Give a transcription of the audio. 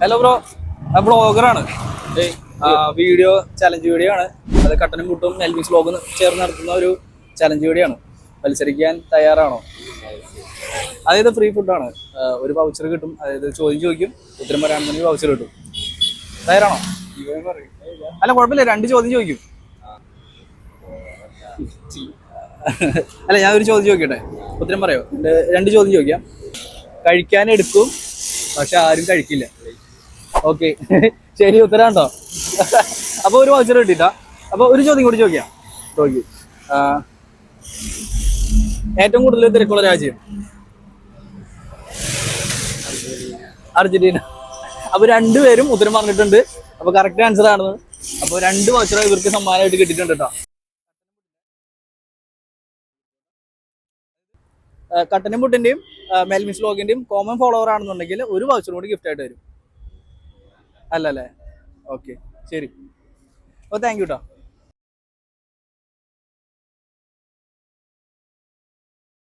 Hello bro, ബ്ലോഗറാണ്. Video challenge video ആണ്. അത് കട്ടനും മുട്ടും എൽവിസ് വ്ലോഗ് ചേർന്ന് നടത്തുന്ന ഒരു ചലഞ്ച് വീഡിയോ ആണ്. മത്സരിക്കാൻ തയ്യാറാണോ? അതായത് ഫ്രീ ഫുഡാണ്. ഒരു വൗച്ചർ കിട്ടും. അതായത് ചോദ്യം ചോദിക്കും, ഉത്തരം പറയാണെന്നുണ്ടെങ്കിൽ വൗച്ചർ കിട്ടും. തയ്യാറാണോ? അല്ല കുഴപ്പമില്ല, 2 ചോദ്യം ചോദിക്കും. അല്ല, ഞാൻ ഒരു ചോദ്യം ചോദിക്കട്ടെ, ഉത്തരം പറയോ? 2 ചോദ്യം ചോദിക്കാം. കഴിക്കാൻ എടുക്കും പക്ഷെ ആരും കഴിക്കില്ല. ഓക്കെ. ശരി, ഉത്തരം ഉണ്ടോ? അപ്പൊ ഒരു വൗച്ചർ കിട്ടിട്ടാ. അപ്പൊ ഒരു ചോദ്യം കൂടി ചോദിക്കാം. ഏറ്റവും കൂടുതൽ തിരക്കുള്ള രാജ്യം? അർജന്റീന. അപ്പൊ 2 പേരും ഉത്തരം പറഞ്ഞിട്ടുണ്ട്. അപ്പൊ കറക്റ്റ് ആൻസർ ആണ്. അപ്പൊ 2 വൗച്ചർ ഇവർക്ക് സമ്മാനമായിട്ട് കിട്ടിയിട്ടുണ്ട് കേട്ടോ. കട്ടനും മുട്ടിന്റെയും മെൽവിസ് വ്ലോഗിന്റെയും കോമൺ ഫോളോവർ ആണെന്നുണ്ടെങ്കിൽ ഒരു വൗച്ചർ കൂടി ഗിഫ്റ്റ് ആയിട്ട് വരും. അല്ലല്ലേ? ഓക്കെ, ശരി. അപ്പോൾ താങ്ക് യു കേട്ടോ.